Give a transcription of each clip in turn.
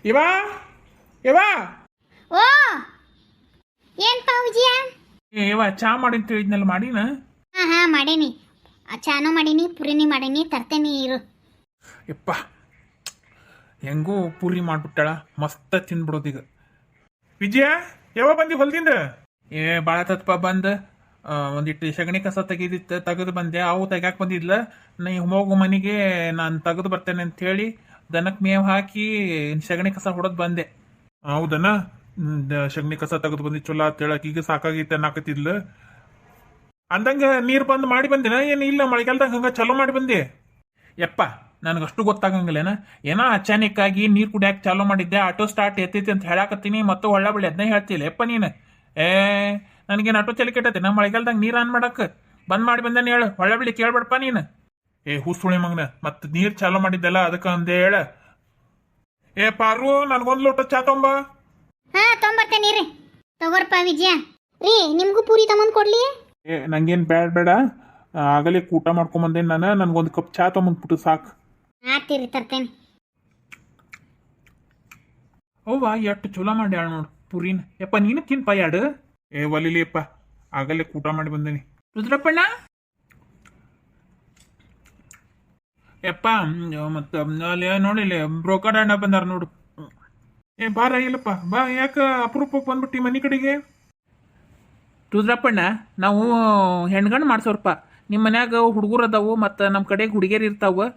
ಇವಾ ಇವಾ ಓ ಏನ್ಪಾ ವಿಜಯ? ಇವ ಚಾ ಮಾಡಿ ಅಂತ ಹೇಳಿದ್ನಲ್ಲ ಮಾಡಿನ. ಹಾ ಮಾಡೇನಿ. ಚಾನು ಮಾಡೀನಿ, ಪುರಿನಿ ಮಾಡೀನಿ, ತರ್ತೇನಿ ಇರು. ಯಪ್ಪ ಹೆಂಗೂ ಪೂರಿ ಮಾಡ್ಬಿಟ್ಟಾಳ, ಮಸ್ತ ತಿನ್ಬಿಡೋದೀಗ. ವಿಜಯ ಯಾವ ಬಂದಿ ಹೊಲ್ದಿಂದ? ಭಾಳ ತತ್ಪ ಬಂದು ಒಂದಿಟ್ಟು ಸಗಣಿ ಕಸ ತೆಗೆದಿತ್ತು, ತೆಗೆದು ಬಂದೆ. ಅವು ತೆಗ್ಯಾಕೆ ಬಂದಿದ್ಲ, ನೀ ಹೋಗು ಮನೆಗೆ, ನಾನು ತೆಗೆದು ಬರ್ತೇನೆ ಅಂತ ಹೇಳಿ ದನಕ್ಕೆ ಮೇವು ಹಾಕಿ ಸಗಣಿ ಕಸ ಹೊಡೆದು ಬಂದೆ. ಹೌದನ? ಸಗಣಿ ಕಸ ತೆಗೆದು ಬಂದಿ ಚಲೋ ಅಂತ ಹೇಳಕ್ ಈಗ ಸಾಕಾಗೈತೆ ಅನ್ನಕತ್ತಿದ್ಲು. ಅಂದಂಗೆ ನೀರು ಬಂದು ಮಾಡಿ ಬಂದಿನ ಏನು? ಇಲ್ಲ ಮಳೆಗಾಲದಾಗ ಹಂಗೆ ಚಲೋ ಮಾಡಿ ಬಂದೆ. ಯಪ್ಪ ನನಗಷ್ಟು ಗೊತ್ತಾಗಂಗಿಲ್ಲೇನ, ಏನೋ ಅಚಾನಕ್ ಆಗಿ ನೀರು ಕುಡಿಯಾಕೆ ಚಾಲೋ ಮಾಡಿದ್ದೆ, ಆಟೋ ಸ್ಟಾರ್ಟ್ ಎತ್ತೈತಿ ಅಂತ ಹೇಳಾಕತ್ತೀನಿ, ಮತ್ತು ಒಳ್ಳೆ ಬಳ್ಳಿ ಅದನ್ನೇ ಹೇಳ್ತಿಲ್ಲ ಯಪ್ಪ ನೀನು. ನನಗೇನು ಆಟೋ ಚಲಿ ಕೆಟ್ಟತಿ ನಮ್ಮ ಮಳೆಗಾಲದಾಗ ನೀರು ಆನ್ ಮಾಡಕ್ಕೆ ಬಂದ್ ಮಾಡಿ ಬಂದೇನೆ ಹೇಳು, ಒಳ್ಳೆ ಬಳ್ಳಿ ಕೇಳ್ಬೇಡಪ್ಪ ನೀನು. ಹುಸುಳಿ ಮಗನ, ಮತ್ತೆ ನೀರು ಚಾಲೋ ಮಾಡಿದ್ದೆಲ್ಲ ಅದಕ್ಕೆ ಅಂದೆ ಹೇಳ. ಪಾರು ನನಗೊಂದು ಲೋಟ ಚಾ ತೊಂಬ. ಹಾ ತೊಂಬರ್ತೇನಿ ರೀ. ತಗೋರ್ಪ ವಿಜಯ. ರೀ ನಿಮ್ಗೂ ಪೂರಿ ತಗೊಂಡ್ ಕೊಡ್ಲಿ? ನಂಗೇನು ಬೇಡ, ಆಗಲೇ ಊಟ ಮಾಡ್ಕೊಂಬಂದೇನು ನಾನು, ನನಗೊಂದು ಕಪ್ ಚಾ ತೊಗೊಂಬಂದ್ಬಿಟ್ಟು ಸಾಕು. ಆತೀರಿ ತರ್ತೇನೆ. ಅವ್ವ ಎಷ್ಟು ಚಲೋ ಮಾಡ್ಯಾಳ ನೋಡು ಪುರಿನ. ಯಪ್ಪ ನೀನು ತಿನ್ಪ ಎರಡು. ಒಲಿಲಿಯಪ್ಪ, ಆಗಲೇ ಊಟ ಮಾಡಿ ಬಂದೇನಿ. ರುದ್ರಪ್ಪಣ್ಣ ಯಪ್ಪ, ಮತ್ತು ಅಲ್ಲಿ ನೋಡಿಲ್ಲ ಬ್ರೋಕರ್ ಅಣ್ಣ ಬಂದಾರ ನೋಡು. ಬಾರ ಇಲ್ಲಪ್ಪ ಬಾ, ಯಾಕೆ ಅಪರೂಪಕ್ಕೆ ಬಂದ್ಬಿಟ್ಟು ಮನೆ ಕಡೆಗೆ? ರುದ್ರಪ್ಪಣ್ಣ, ನಾವು ಹೆಣ್ಗಣ್ಣು ಮಾಡ್ಸೋರಪ್ಪ. ನಿಮ್ಮ ಮನ್ಯಾಗ ಹುಡುಗರು ಅದಾವು, ಮತ್ತು ನಮ್ಮ ಕಡೆಗೆ ಹುಡುಗಿಯರು ಇರ್ತಾವ,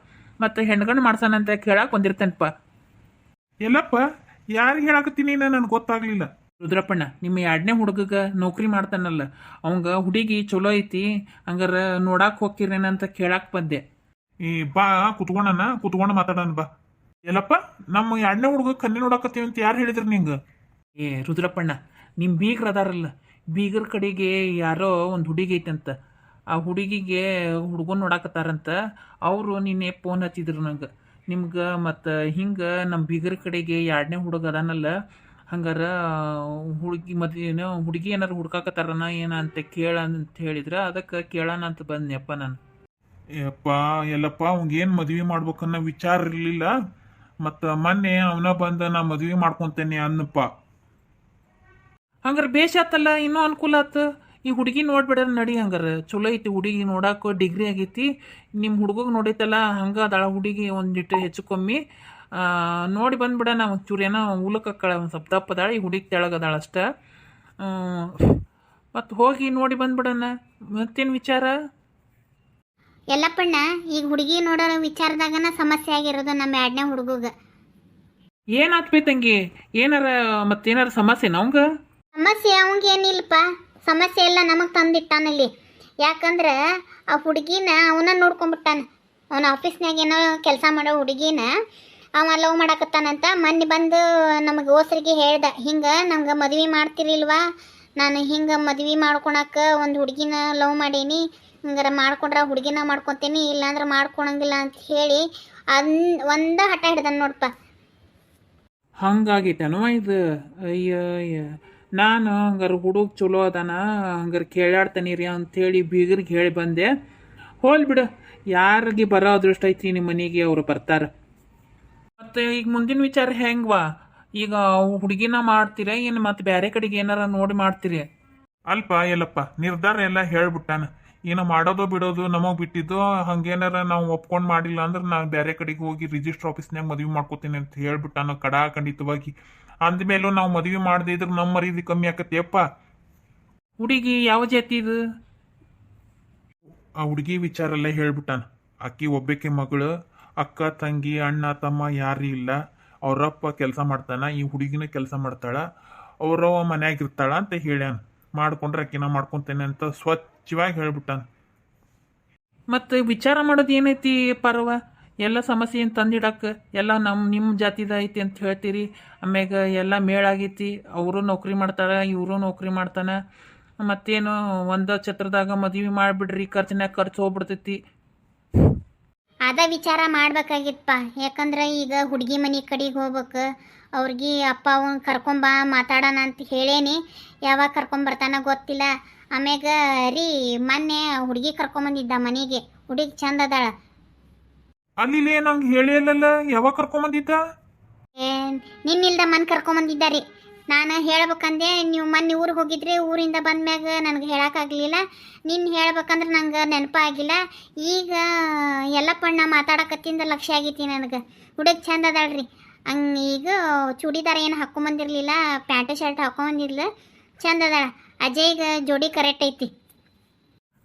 ಮತ್ತು ಹೆಣ್ಗಣ್ಣು ಮಾಡ್ಸೋಣಂತ ಕೇಳಕ್ಕೆ ಬಂದಿರ್ತೇನಪ್ಪ. ಎಲ್ಲಪ್ಪ ಯಾರಿಗೆ ಹೇಳಾಕತ್ತೀನಿ ನನಗೆ ಗೊತ್ತಾಗ್ಲಿಲ್ಲ. ರುದ್ರಪ್ಪಣ್ಣ, ನಿಮ್ಮ ಎರಡನೇ ಹುಡುಗಗೆ ನೌಕರಿ ಮಾಡ್ತಾನಲ್ಲ, ಅವಂಗ ಹುಡುಗಿ ಚಲೋ ಐತಿ, ಹಂಗಾರ ನೋಡಕ್ಕೆ ಹೋಗ್ತಿರೇನಂತ ಕೇಳಕ್ಕೆ ಬಂದೆ. ಬಾ ಕುತ್ಕೊಂಡ ಮಾತಾಡೋಣ ಬಾ. ಎಲ್ಲಪ್ಪ ನಮ್ಮ ಎರಡನೇ ಹುಡುಗ ಕನ್ನೆ ನೋಡಕತ್ತೀವಿ ಅಂತ ಯಾರು ಹೇಳಿದ್ರು ನಿಂಗೆ? ರುದ್ರಪ್ಪಣ್ಣ, ನಿಮ್ಮ ಬೀಗ್ರು ಅದಾರಲ್ಲ, ಬೀಗರ ಕಡೆಗೆ ಯಾರೋ ಒಂದು ಹುಡುಗಿ ಐತಂತ, ಆ ಹುಡುಗಿಗೆ ಹುಡುಗನ್ ನೋಡಾಕತ್ತಾರಂತ. ಅವರು ನಿನ್ನೆ ಫೋನ್ ಹಚ್ಚಿದ್ರು ನಂಗೆ, ನಿಮ್ಗೆ ಮತ್ತು ಹಿಂಗೆ ನಮ್ಮ ಬೀಗರ ಕಡೆಗೆ ಎರಡನೇ ಹುಡುಗ ಅದಾನಲ್ಲ, ಹಂಗಾರ ಹುಡುಗಿ ಏನೋ ಹುಡುಗಿ ಏನಾರು ಹುಡ್ಕಾಕತ್ತಾರನ ಏನ ಅಂತ ಕೇಳ ಅಂತ ಹೇಳಿದ್ರೆ, ಅದಕ್ಕೆ ಕೇಳೋಣ ಅಂತ ಬಂದ್ನಪ್ಪ ನಾನು. ಯಪ್ಪ ಎಲ್ಲಪ್ಪ ಅವಂಗೇನು ಮದುವೆ ಮಾಡ್ಬೇಕನ್ನೋ ವಿಚಾರ ಇರಲಿಲ್ಲ, ಮತ್ತು ಮೊನ್ನೆ ಅವನ ಬಂದ ನಾ ಮದುವೆ ಮಾಡ್ಕೊತೇನೆ ಅನ್ನಪ್ಪ. ಹಂಗಾರೆ ಬೇಷ ಆತಲ್ಲ, ಇನ್ನೂ ಅನುಕೂಲ ಆತು. ಈ ಹುಡುಗಿ ನೋಡ್ಬಿಡ್ರ ನಡಿ, ಹಂಗಾರೆ ಚಲೋ ಐತಿ ಹುಡುಗಿ ನೋಡಾಕ, ಡಿಗ್ರಿ ಆಗೈತಿ. ನಿಮ್ಮ ಹುಡುಗಗೆ ನೋಡೈತಲ್ಲ ಹಂಗೆ ಅದಾಳ ಹುಡುಗಿ, ಒಂದಿಟ್ಟು ಹೆಚ್ಚು ಕಮ್ಮಿ ನೋಡಿ ಬಂದ್ಬಿಡ. ನಾವು ಒಂಚೂರು ಏನೋ ಉಲಕ್ಕಳ ಒಂದು ಸ್ವಲ್ಪ ದಪ್ಪದಾಳ, ಈ ಹುಡುಗಿ ತೆಳಗದಾಳ ಅಷ್ಟ. ಮತ್ತು ಹೋಗಿ ನೋಡಿ ಬಂದ್ಬಿಡಣ, ಮತ್ತೇನು ವಿಚಾರ? ಎಲ್ಲಪ್ಪಣ್ಣ, ಈಗ ಹುಡುಗಿ ನೋಡೋ ವಿಚಾರದಾಗನ ಸಮಸ್ಯೆ ಆಗಿರೋದು ನಮ್ಮ ಎರಡನೇ ಹುಡುಗಗ. ಏನಾತ್ಬೇ ತಂಗಿ, ಏನಾರ ಮತ್ತೇನಾರ ಸಮಸ್ಯೆ ನಮ್ಗ? ಸಮಸ್ಯೆ ಅವಂಗ ಏನಿಲ್ಲಪ್ಪ, ಸಮಸ್ಯೆ ಎಲ್ಲ ನಮಗೆ ತಂದಿಟ್ಟಾನಲ್ಲಿ. ಯಾಕಂದ್ರೆ ಆ ಹುಡುಗಿನ ಅವನ ನೋಡ್ಕೊಂಡ್ಬಿಟ್ಟಾನ. ಅವನ ಆಫೀಸ್ನಾಗ ಏನೋ ಕೆಲಸ ಮಾಡೋ ಹುಡುಗಿನ ಅವ ಲವ್ ಮಾಡಕತ್ತಾನಂತ. ಮೊನ್ನೆ ಬಂದು ನಮಗೆ ಓಸರಿಗೆ ಹೇಳ್ದ, ಹಿಂಗೆ ನಮ್ಗೆ ಮದುವೆ ಮಾಡ್ತಿರಿಲ್ವಾ, ನಾನು ಹಿಂಗೆ ಮದುವೆ ಮಾಡ್ಕೊಳಕ್ಕೆ ಒಂದು ಹುಡುಗಿನ ಲವ್ ಮಾಡೀನಿ, ಹಿಂಗಾರ ಮಾಡ್ಕೊಂಡ್ರೆ ಹುಡುಗಿನ ಮಾಡ್ಕೊತೀನಿ, ಇಲ್ಲಾಂದ್ರೆ ಮಾಡ್ಕೊಳಂಗಿಲ್ಲ ಅಂತ ಹೇಳಿ ಒಂದ ಹಠ ಹಿಡ್ದಾನ ನೋಡಪ್ಪ. ಹಂಗಾಗಿತ್ತನವ ಇದು? ಅಯ್ಯ ನಾನು ಹಂಗಾರೆ ಹುಡುಗ ಚಲೋ ಅದಾನ, ಹಂಗಾರೆ ಕೇಳಾಡ್ತಾನೆ ರೀ ಅಂಥೇಳಿ ಬೀಗರಿಗೆ ಹೇಳಿ ಬಂದೆ. ಹೋಲ್ ಬಿಡು, ಯಾರಿಗೆ ಬರೋ ಅದೃಷ್ಟ ಐತಿ ನಿಮ್ಮ ಮನೆಗೆ ಅವ್ರು ಬರ್ತಾರೆ. ಮತ್ತು ಈಗ ಮುಂದಿನ ವಿಚಾರ ಹೆಂಗ್ವಾ? ಈಗ ಹುಡುಗಿನ ಮಾಡ್ತೀರ ಏನು ಮತ್ತೆ ಬೇರೆ ಕಡೆಗೆ ಏನಾರ ನೋಡಿ ಮಾಡ್ತೀರಿ? ಅಲ್ಪ ಎಲ್ಲಪ್ಪ ನಿರ್ಧಾರ ಎಲ್ಲ ಹೇಳ್ಬಿಟ್ಟಾನ. ಏನೋ ಮಾಡೋದು ಬಿಡೋದು ನಮಗೆ ಬಿಟ್ಟಿದ್ದು. ಹಂಗೇನಾರ ನಾವು ಒಪ್ಕೊಂಡು ಮಾಡಿಲ್ಲ ಅಂದ್ರೆ ನಾನು ಬೇರೆ ಕಡೆಗೆ ಹೋಗಿ ರಿಜಿಸ್ಟರ್ ಆಫೀಸ್ನಾಗ ಮದುವೆ ಮಾಡ್ಕೋತೀನಿ ಅಂತ ಹೇಳ್ಬಿಟ್ಟಾನ ಖಂಡಿತವಾಗಿ. ಅಂದಮೇಲೂ ನಾವು ಮದುವೆ ಮಾಡದೇ ಇದ್ರೆ ನಮ್ಮ ಮರ್ಯಾದೆ ಕಮ್ಮಿ ಆಕತ್ತೆಯಪ್ಪ. ಹುಡುಗಿ ಯಾವ ಜಾತಿ ಇದು? ಆ ಹುಡುಗಿ ವಿಚಾರ ಎಲ್ಲ ಹೇಳ್ಬಿಟ್ಟಾನ. ಅಕ್ಕಿ ಒಬ್ಬಾಕೆ ಮಗಳು, ಅಕ್ಕ ತಂಗಿ ಅಣ್ಣ ತಮ್ಮ ಯಾರು ಇಲ್ಲ. ಅವರಪ್ಪ ಕೆಲಸ ಮಾಡ್ತಾನ, ಈ ಹುಡುಗಿನ ಕೆಲಸ ಮಾಡ್ತಾಳ, ಅವ್ರವ ಮನ್ಯಾಗ ಇರ್ತಾಳ ಅಂತ ಹೇಳ್ಯಾನ. ಮಾಡ್ಕೊಂಡ್ರೆ ಅಕ್ಕಿನ ಮಾಡ್ಕೊತೇನೆ ಅಂತ ಸ್ವಚ್ಛವಾಗಿ ಹೇಳ್ಬಿಟ್ಟಾನ. ಮತ್ತು ವಿಚಾರ ಮಾಡೋದು ಏನೈತಿ ಪರ್ವ? ಎಲ್ಲ ಸಮಸ್ಯೆ ಏನು ತಂದಿಡಕ್ಕೆ ಎಲ್ಲ ನಿಮ್ಮ ಜಾತಿದ ಐತಿ ಅಂತ ಹೇಳ್ತೀರಿ. ಆಮ್ಯಾಗ ಎಲ್ಲ ಮೇಳಾಗೈತಿ, ಅವರು ನೌಕರಿ ಮಾಡ್ತಾಳೆ, ಇವರು ನೌಕರಿ ಮಾಡ್ತಾನೆ. ಮತ್ತೇನು ಒಂದು ಛತ್ರದಾಗ ಮದುವೆ ಮಾಡಿಬಿಡ್ರಿ, ಖರ್ಚಿನಾಗ ಖರ್ಚು ಹೋಗ್ಬಿಡ್ತೈತಿ. ಅದ ವಿಚಾರ ಮಾಡ್ಬೇಕಾಗಿತ್ತಪ್ಪ. ಯಾಕಂದ್ರೆ ಈಗ ಹುಡುಗಿ ಮನೆ ಕಡೆಗೆ ಹೋಗ್ಬೇಕು, ಅವ್ರಿಗೆ ಅಪ್ಪ ಅವನ್ ಕರ್ಕೊಂಬ ಮಾತಾಡೋಣ ಅಂತ ಹೇಳೇನಿ. ಯಾವಾಗ ಕರ್ಕೊಂಬರ್ತಾನ ಗೊತ್ತಿಲ್ಲ. ಆಮ್ಯಾಗ ರೀ ಮೊನ್ನೆ ಹುಡುಗಿ ಕರ್ಕೊಂಬಂದಿದ್ದ ಮನೆಗೆ, ಹುಡುಗಿ ಚಂದ ಅದಾಳ. ಅಲ್ಲಿ ನಂಗೆ ಹೇಳಿಲ್ಲಲ್ಲ, ಯಾವಾಗ ಕರ್ಕೊಂಬಂದಿದ್ದ? ನಿನ್ನಿಲ್ದ ಮನ್ ಕರ್ಕೊಂಬಂದಿದ್ದಾರೆ. ನಾನು ಹೇಳ್ಬೇಕಂದೆ, ನೀವು ಮೊನ್ನೆ ಊರಿಗೆ ಹೋಗಿದ್ರಿ, ಊರಿಂದ ಬಂದ್ಮ್ಯಾಗ ನನಗೆ ಹೇಳೋಕ್ಕಾಗಲಿಲ್ಲ. ನಿನ್ನ ಹೇಳ್ಬೇಕಂದ್ರೆ ನಂಗೆ ನೆನಪಾಗಿಲ್ಲ. ಈಗ ಎಲ್ಲಪ್ಪಣ್ಣ ಮಾತಾಡಕತ್ತಿಂದ ಲಕ್ಷ್ಯ ಆಗೈತಿ ನನಗೆ. ಹುಡುಗ ಚಂದ ಅದಾಳ್ರಿ. ಹಂಗೆ ಈಗ ಚೂಡಿದಾರ ಏನು ಹಾಕ್ಕೊಂಬಂದಿರಲಿಲ್ಲ, ಪ್ಯಾಂಟ್ ಶರ್ಟ್ ಹಾಕ್ಕೊಂಬಂದಿರ್ಲ, ಚಂದ ಅದಾಳ. ಅಜಯ್ಗೆ ಜೋಡಿ ಕರೆಕ್ಟ್ ಐತಿ.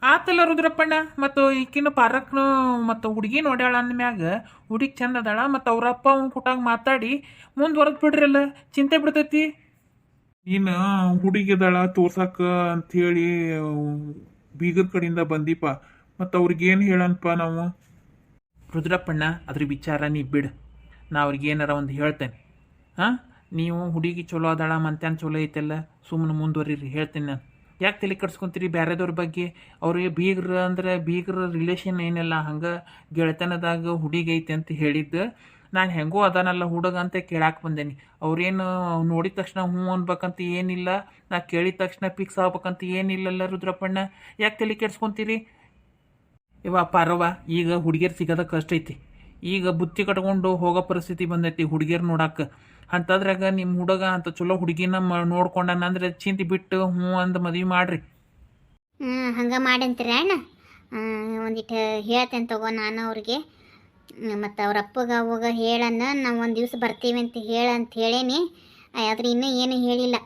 ಆತಲ್ಲ ರುದ್ರಪ್ಪಣ್ಣ, ಮತ್ತು ಈಕಿನ ಪಾರಕ್ನು ಮತ್ತು ಹುಡುಗಿ ನೋಡ್ಯಾಳ ಅಂದ್ಮ್ಯಾಗ ಹುಡುಗಿ ಚಂದ ಅದಾಳ. ಮತ್ತು ಅವ್ರಪ್ಪ ಅವ್ನ ಕುಟಾಗ ಮಾತಾಡಿ ಮುಂದುವರೆದು ಬಿಡ್ರಲ್ಲ, ಚಿಂತೆ ಬಿಡ್ತೈತಿ. ನೀನು ಹುಡುಗಿದಳ ತೋರ್ಸಕ್ಕ ಅಂಥೇಳಿ ಬೀಗದ ಕಡೆಯಿಂದ ಬಂದೀಪ, ಮತ್ತು ಅವ್ರಿಗೇನು ಹೇಳನ್ಪ ನಾವು? ರುದ್ರಪ್ಪಣ್ಣ, ಅದ್ರ ವಿಚಾರ ನೀ ಬಿಡು, ನಾ ಅವ್ರಿಗೆ ಏನಾರ ಒಂದು ಹೇಳ್ತೇನೆ. ಹಾಂ, ನೀವು ಹುಡುಗಿ ಚಲೋ ಅದಾಳ, ಮಂತ್ಯಾನ ಚಲೋ ಐತೆಲ್ಲ, ಸುಮ್ಮನೆ ಮುಂದುವರಿರಿ, ಹೇಳ್ತೇನೆ ನಾನು. ಯಾಕೆ ತಲೆ ಕಟ್ಸ್ಕೊಂತೀರಿ ಬೇರೆದವ್ರ ಬಗ್ಗೆ? ಅವ್ರಿಗೆ ಬೀಗ್ರ ಅಂದ್ರೆ ಬೀಗ್ರ ರಿಲೇಷನ್ ಏನಿಲ್ಲ, ಹಂಗೆ ಗೆಳೆತನದಾಗ ಹುಡುಗಿ ಐತೆ ಅಂತ ಹೇಳಿದ್ದು. ನಾನು ಹೆಂಗೋ ಅದಾನಲ್ಲ ಹುಡುಗ ಅಂತ ಕೇಳಾಕೆ ಬಂದೇನಿ. ಅವ್ರೇನು ನೋಡಿದ ತಕ್ಷಣ ಹ್ಞೂ ಅನ್ಬೇಕಂತ ಏನಿಲ್ಲ, ನಾ ಕೇಳಿದ ತಕ್ಷಣ ಫಿಕ್ಸ್ ಆಗ್ಬೇಕಂತ ಏನಿಲ್ಲಲ್ಲ ರುದ್ರಪ್ಪಣ್ಣ. ಯಾಕೆ ತಲೆ ಕೆಡ್ಸ್ಕೊಂತೀರಿ? ಇವ ಪಾರವ್ವ, ಈಗ ಹುಡುಗಿಯರು ಸಿಗೋದ ಕಷ್ಟ ಐತಿ. ಈಗ ಬುತ್ತಿ ಕಟ್ಕೊಂಡು ಹೋಗೋ ಪರಿಸ್ಥಿತಿ ಬಂದೈತಿ ಹುಡುಗಿಯರು ನೋಡಕ್ಕೆ. ಅಂಥದ್ರಾಗ ನಿಮ್ಮ ಹುಡುಗ ಅಂತ ಚಲೋ ಹುಡುಗಿನ ನೋಡ್ಕೊಂಡನಂದ್ರೆ ಚಿಂತೆ ಬಿಟ್ಟು ಹ್ಞೂ ಅಂದು ಮದುವೆ ಮಾಡ್ರಿ. ಹಂಗೆ ಮಾಡಂತೀರ ಅಣ್ಣ? ಒಂದಿಟ್ಟು ಹೇಳ್ತೇನೆ ತಗೋ ನಾನು ಅವ್ರಿಗೆ. ಮತ್ತು ಅವ್ರ ಅಪ್ಪಗೆ ಅವಾಗ ಹೇಳನ್ನ, ನಾವು ಒಂದು ದಿವ್ಸ ಬರ್ತೀವಿ ಅಂತ ಹೇಳೇನಿ. ಆದ್ರೆ ಇನ್ನೂ ಏನು ಹೇಳಿಲ್ಲ.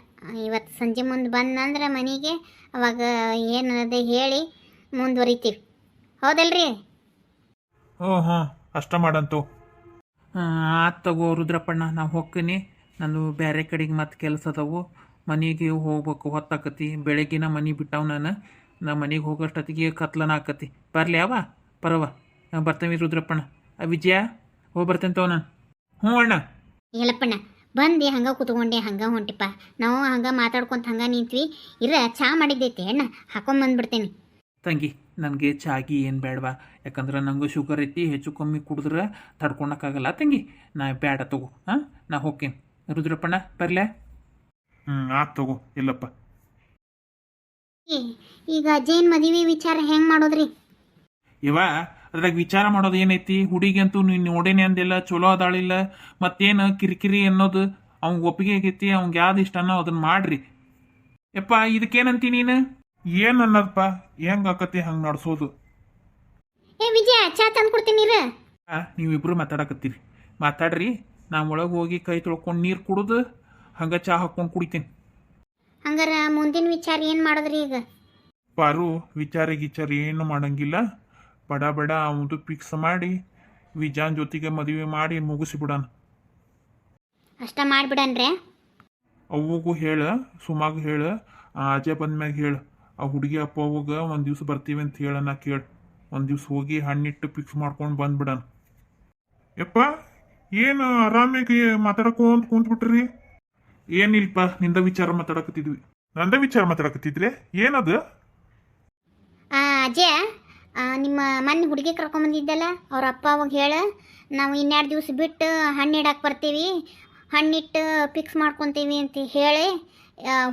ಇವತ್ತು ಸಂಜೆ ಮುಂದೆ ಬಂದಂದ್ರೆ ಮನೆಗೆ, ಅವಾಗ ಏನದೆ ಹೇಳಿ ಮುಂದುವರಿತೀವಿ. ಹೌದಲ್ರಿ? ಹ್ಞೂ ಅಷ್ಟ ಮಾಡಂತು. ಆತು ತಗೋ ರುದ್ರಪ್ಪಣ್ಣ, ನಾವು ಹೋಗ್ತೀನಿ. ನಾನು ಬೇರೆ ಕಡೆಗೆ ಮತ್ತೆ ಕೆಲಸ ಅದಾವು, ಮನೆಗೆ ಹೋಗ್ಬೇಕು, ಹೊತ್ತಾಕತಿ. ಬೆಳಗ್ಗಿನ ಮನೆ ಬಿಟ್ಟವು ನಾ ಮನೆಗೆ ಹೋಗೋಷ್ಟೊತ್ತಿಗೆ ಕತ್ಲನ ಆಕತಿ. ಬರಲಿ ಅವ ಪರವ, ಬರ್ತೇವೆ ರುದ್ರಪ್ಪಣ್ಣ. ವಿಜಯ, ಹೋಗಿ ಬರ್ತೇನೆ ತಗೋ ನಾನು. ಹ್ಞೂ ಅಣ್ಣ. ಎಲ್ಲಪ್ಪಣ್ಣ ಬಂದು ಹಂಗೆ ಕೂತ್ಕೊಂಡೆ, ಹಂಗೆ ಹೊಂಟಿಪ್ಪ. ನಾವು ಹಂಗೆ ಮಾತಾಡ್ಕೊಂತ ಹಂಗೆ ನಿಂತ್ವಿ. ಚಹಾ ಮಾಡಿದ್ದೈತೆ ಅಣ್ಣ, ಹಾಕೊಂಬಂದ್ಬಿಡ್ತೇನೆ. ತಂಗಿ, ನನಗೆ ಚಾಗಿ ಏನು ಬೇಡವಾ, ಯಾಕಂದ್ರೆ ನನಗೂ ಶುಗರ್ ಐತಿ, ಹೆಚ್ಚು ಕಮ್ಮಿ ಕುಡಿದ್ರೆ ತಡ್ಕೊಳಕ್ಕಾಗಲ್ಲ ತಂಗಿ. ನಾ ಬೇಡ ತಗೋ. ಹಾಂ, ನಾ ಹೋಗ್ತೇನೆ. ರುದ್ರಪ್ಪಣ್ಣ ಬರಲೇ? ಆತು ತಗೋ. ಇಲ್ಲಪ್ಪ, ಈಗ ಅಜ್ಜೇನ್ ಮದುವೆ ವಿಚಾರ ಹೆಂಗೆ ಮಾಡೋದ್ರಿ? ಇವ ಅದ್ರಾಗ ವಿಚಾರ ಮಾಡೋದು ಏನೈತಿ? ಹುಡುಗಿ ಅಂತೂ ನೀನು ನೋಡೇನೆ ಅಂದಿಲ್ಲ, ಚಲೋ ಅದಾಳಿಲ್ಲ, ಮತ್ತೇನು ಕಿರಿಕಿರಿ ಅನ್ನೋದು ಅವ್ಗೆ ಒಪ್ಪಿಗೆ ಆಗೈತಿ. ಅವ್ಗೆ ಯಾವ್ದು ಇಷ್ಟ ಅನ್ನೋ ಅದನ್ನ ಮಾಡ್ರಿ. ಯಪ್ಪ, ಇದಕ್ಕೇನಂತಿ ನೀನು? ಏನು ಅನ್ನೋದಪ್ಪ, ಹೆಂಗೆ ಆಕತಿ ಹಂಗೆ ನಡ್ಸೋದು. ಏ ವಿಜಯ, ಚಾ ತಂದು ಕೊಡ್ತೀನಿ. ನೀವಿಬ್ರು ಮಾತಾಡಕತ್ತೀರಿ, ಮಾತಾಡ್ರಿ. ನಾ ಒಳಗೆ ಹೋಗಿ ಕೈ ತೊಳ್ಕೊಂಡು ನೀರು ಕುಡಿದು ಹಂಗೆ ಚಹಾ ಹಾಕ್ಕೊಂಡು ಕುಡಿತೀನಿ. ಹಂಗಾರ ಮುಂದಿನ ವಿಚಾರ ಏನು ಮಾಡೋದ್ರಿ ಈಗ? ಪಾರು, ವಿಚಾರ ಏನು ಮಾಡಂಗಿಲ್ಲ. ಬಡ ಬಡ ಅವನು ಫಿಕ್ಸ್ ಮಾಡಿ ವಿಜಾನ್ ಜೊತೆಗೆ ಮದುವೆ ಮಾಡಿ ಮುಗಿಸಿಬಿಡೋಣ. ಅಷ್ಟ ಮಾಡಿಬಿಡನ್ರೆ? ಅವ್ವಗೂ ಹೇಳ, ಸುಮಾಗೂ ಹೇಳ, ಅಜಯ್ ಬಂದ್ಮ್ಯಾಗ ಹೇಳ. ಆ ಹುಡುಗಿ ಅಪ್ಪ ಅವಾಗ ಒಂದು ದಿವ್ಸ ಬರ್ತೀವಿ ಅಂತ ಹೇಳಣ್ಣ. ಕೇಳಿ ಒಂದು ದಿವ್ಸ ಹೋಗಿ ಹಣ್ಣಿಟ್ಟು ಫಿಕ್ಸ್ ಮಾಡ್ಕೊಂಡು ಬಂದ್ಬಿಡಣ. ಯಪ್ಪ, ಏನು ಆರಾಮಾಗಿ ಮಾತಾಡ್ಕೊಂತ ಕುಂತ್ಬಿಟ್ರಿ? ಏನಿಲ್ಪ, ನಿಂದ ವಿಚಾರ ಮಾತಾಡಕತ್ತಿದ್ವಿ. ನಂದ ವಿಚಾರ ಮಾತಾಡಕತ್ತಿದ್ರೆ ಏನದು? ಅಜಯ, ನಿಮ್ಮ ಮನೆ ಹುಡುಗಿ ಕರ್ಕೊಂಬಂದಿದ್ದಲ್ಲ, ಅವ್ರ ಅಪ್ಪ ಅವಾಗ ಹೇಳ, ನಾವು 2 ದಿವ್ಸ ಬಿಟ್ಟು ಹಣ್ಣು ಇಡಕ್ಕೆ ಬರ್ತೀವಿ, ಹಣ್ಣಿಟ್ಟು ಫಿಕ್ಸ್ ಮಾಡ್ಕೊತೀವಿ ಅಂತ ಹೇಳಿ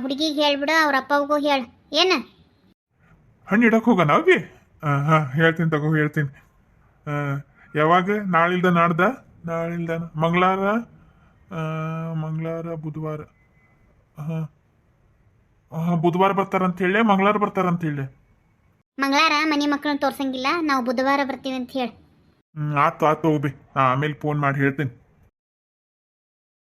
ಹುಡುಗಿಗೆ ಹೇಳ್ಬಿಡು, ಅವ್ರ ಅಪ್ಪಗೂ ಹೇಳ. ಏನು ಹಣ್ಣು ಇಡಕ್ಕೆ ಹೋಗೋಣ ಅವಿ? ಹಾಂ, ಹೇಳ್ತೀನಿ ತಗೋ, ಹೇಳ್ತೀನಿ. ಯಾವಾಗ? ನಾಳಿಲ್ದ ನಾಡ್ದ? ನಾಳಿಲ್ದ ಮಂಗಳವಾರ ಬುಧವಾರ. ಬುಧವಾರ ಬರ್ತಾರಂತ ಹೇಳಿ, ಮಂಗಳವಾರ ಬರ್ತಾರಂತ ಹೇಳಿ. ಮಂಗಳವಾರ ಮನೆ ಮಕ್ಕಳನ್ನ ತೋರ್ಸಂಗಿಲ್ಲ, ನಾವು ಬುಧವಾರ ಬರ್ತೀವಿ ಅಂತ ಹೇಳಿ. ಆತು ಹೋಗ್ಬಿ, ನಾ ಆಮೇಲೆ ಫೋನ್ ಮಾಡಿ ಹೇಳ್ತೀನಿ.